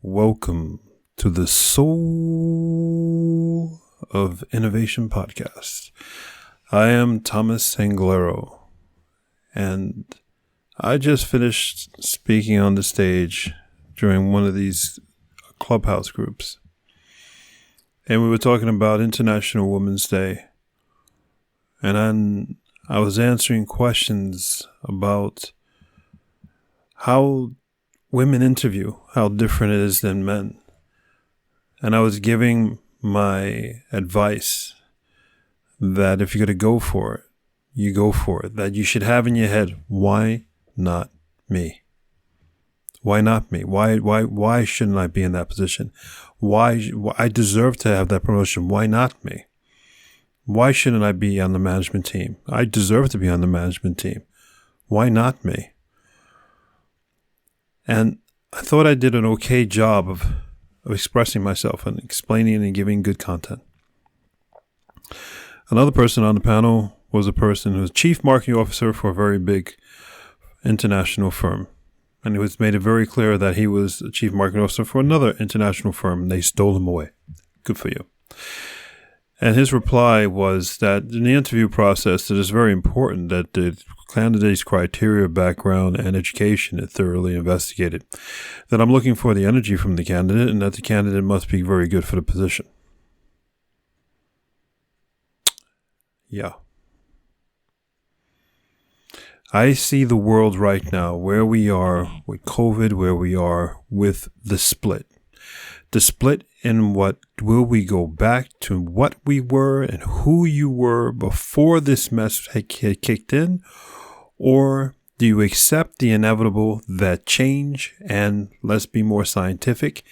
Welcome to the Soul of Innovation podcast. I am Thomas Anglero, and I just finished speaking on the stage during one of these clubhouse groups. And we were talking about International Women's Day. And then I was answering questions about how women interview, how different it is than men. And I was giving my advice that if you're going to go for it, you go for it. That you should have in your head, why not me? Why not me? Why shouldn't I be in that position? Why I deserve to have that promotion. Why not me? Why shouldn't I be on the management team? I deserve to be on the management team. Why not me? And I thought I did an okay job of expressing myself and explaining and giving good content. Another person on the panel was a person who was chief marketing officer for a very big international firm. And it was made it very clear that he was a chief marketing officer for another international firm, and they stole him away. Good for you. And his reply was that in the interview process, it is very important that the candidate's criteria, background, and education is thoroughly investigated. That I'm looking for the energy from the candidate, and that the candidate must be very good for the position. Yeah. I see the world right now where we are with COVID, where we are with the split. The split in what will we go back to what we were and who you were before this mess had kicked in, or do you accept the inevitable that change and, let's be more scientific,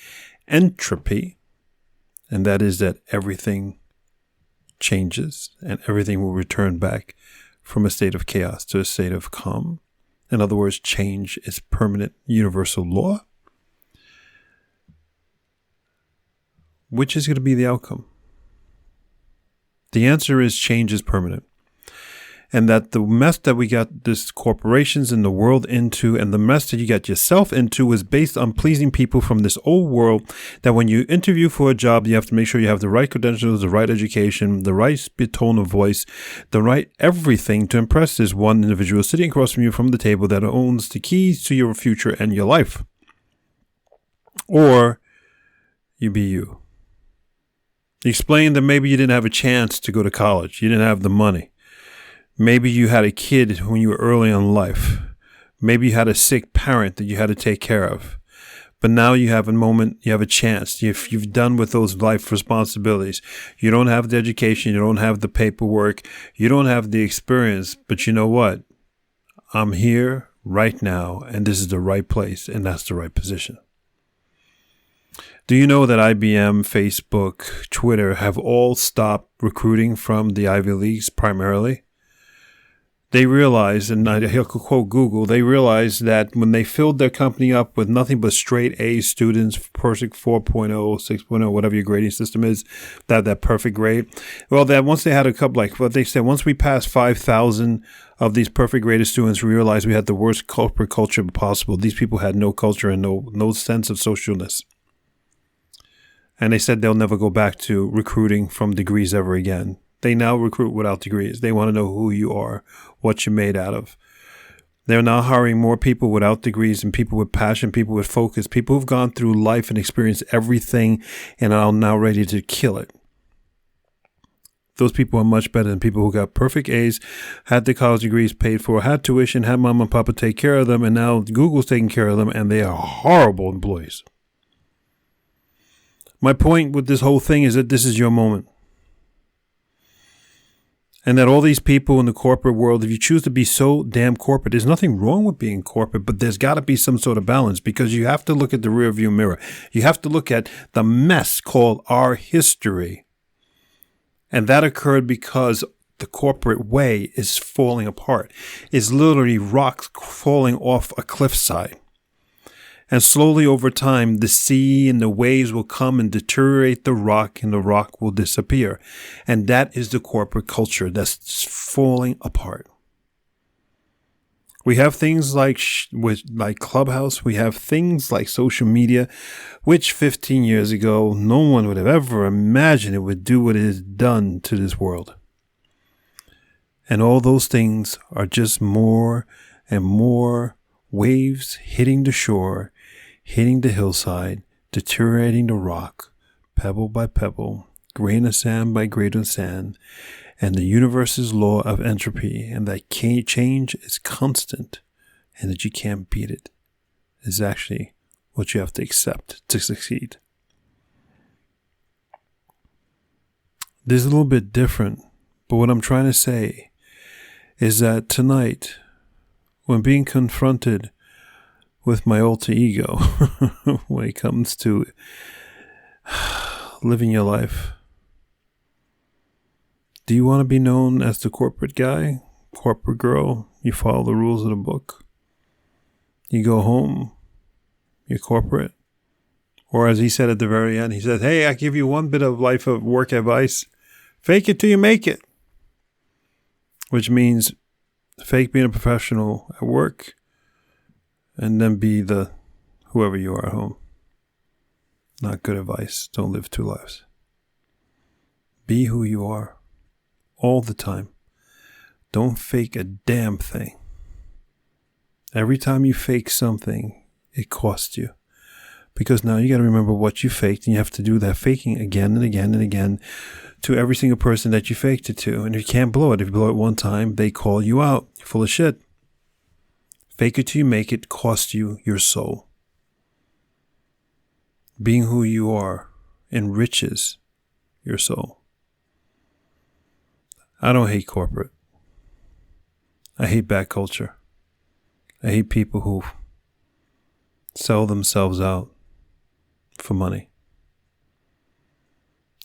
entropy, and that is that everything changes and everything will return back from a state of chaos to a state of calm. In other words, change is permanent universal law. Which is going to be the outcome? The answer is change is permanent. And that the mess that we got this corporations and the world into, and the mess that you got yourself into, was based on pleasing people from this old world, that when you interview for a job, you have to make sure you have the right credentials, the right education, the right tone of voice, the right everything to impress this one individual sitting across from you from the table that owns the keys to your future and your life. Or you be you. Explain that maybe you didn't have a chance to go to college. You didn't have the money. Maybe you had a kid when you were early in life. Maybe you had a sick parent that you had to take care of. But now you have a moment, you have a chance. You've done with those life responsibilities. You don't have the education. You don't have the paperwork. You don't have the experience. But you know what? I'm here right now, and this is the right place, and that's the right position. Do you know that IBM, Facebook, Twitter have all stopped recruiting from the Ivy Leagues primarily? They realized, and I'll quote Google, they realized that when they filled their company up with nothing but straight A students, perfect 4.0, 6.0, whatever your grading system is, that perfect grade. Well, that once they had a couple, like what they said, once we passed 5,000 of these perfect graded students, we realized we had the worst corporate culture possible. These people had no culture and no sense of socialness. And they said they'll never go back to recruiting from degrees ever again. They now recruit without degrees. They want to know who you are, what you're made out of. They're now hiring more people without degrees and people with passion, people with focus, people who've gone through life and experienced everything and are now ready to kill it. Those people are much better than people who got perfect A's, had the college degrees paid for, had tuition, had mom and papa take care of them, and now Google's taking care of them, and they are horrible employees. My point with this whole thing is that this is your moment. And that all these people in the corporate world, if you choose to be so damn corporate, there's nothing wrong with being corporate, but there's got to be some sort of balance, because you have to look at the rearview mirror. You have to look at the mess called our history. And that occurred because the corporate way is falling apart. It's literally rocks falling off a cliffside. And slowly over time, the sea and the waves will come and deteriorate the rock, and the rock will disappear. And that is the corporate culture that's falling apart. We have things like like Clubhouse. We have things like social media, which 15 years ago, no one would have ever imagined it would do what it has done to this world. And all those things are just more and more waves hitting the shore, hitting the hillside, deteriorating the rock, pebble by pebble, grain of sand by grain of sand, and the universe's law of entropy, and that change is constant, and that you can't beat it, is actually what you have to accept to succeed. This is a little bit different, but what I'm trying to say is that tonight, when being confronted with my alter ego, when it comes to living your life, do you want to be known as the corporate guy, corporate girl? You follow the rules of the book. You go home, you're corporate. Or as he said at the very end, he said, hey, I give you one bit of life of work advice. Fake it till you make it. Which means fake being a professional at work and then be the whoever you are at home. Not good advice. Don't live two lives. Be who you are all the time. Don't fake a damn thing. Every time you fake something, it costs you. Because now you got to remember what you faked, and you have to do that faking again and again and again to every single person that you faked it to. And you can't blow it. If you blow it one time, they call you out. You're full of shit. Fake it till you make it costs you your soul. Being who you are enriches your soul. I don't hate corporate. I hate bad culture. I hate people who sell themselves out for money.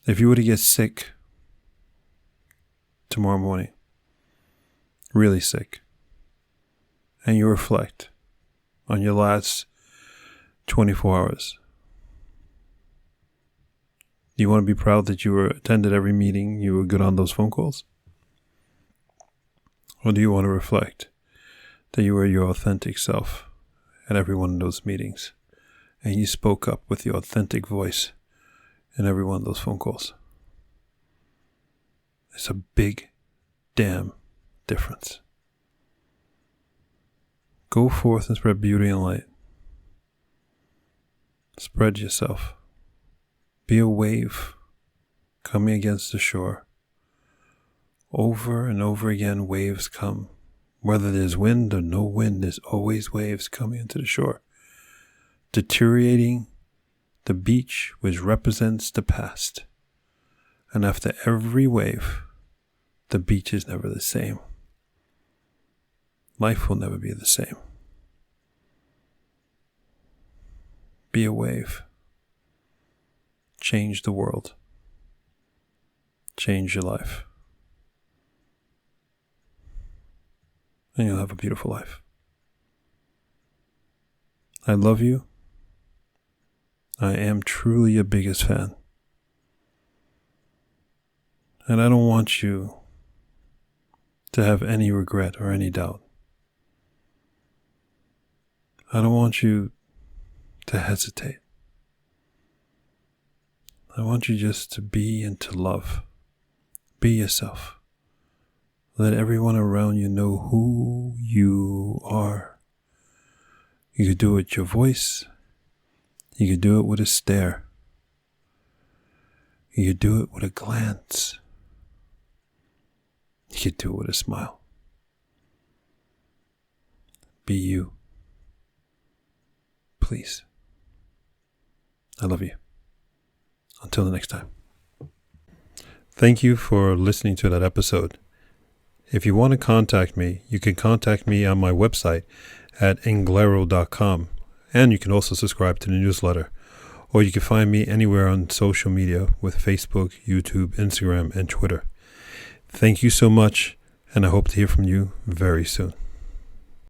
If you were to get sick tomorrow morning, really sick, and you reflect on your last 24 hours, do you want to be proud that you attended every meeting, you were good on those phone calls? Or do you want to reflect that you were your authentic self at every one of those meetings, and you spoke up with your authentic voice in every one of those phone calls? It's a big damn difference. Go forth and spread beauty and light. Spread yourself. Be a wave coming against the shore. Over and over again, waves come. Whether there's wind or no wind, there's always waves coming into the shore, deteriorating the beach, which represents the past. And after every wave, the beach is never the same. Life will never be the same. Be a wave. Change the world. Change your life. And you'll have a beautiful life. I love you. I am truly your biggest fan. And I don't want you to have any regret or any doubt. I don't want you to hesitate. I want you just to be and to love. Be yourself. Let everyone around you know who you are. You could do it with your voice. You could do it with a stare. You could do it with a glance. You could do it with a smile. Be you. Please. I love you. Until the next time. Thank you for listening to that episode. If you want to contact me, you can contact me on my website at Anglero.com. And you can also subscribe to the newsletter. Or you can find me anywhere on social media with Facebook, YouTube, Instagram, and Twitter. Thank you so much, and I hope to hear from you very soon.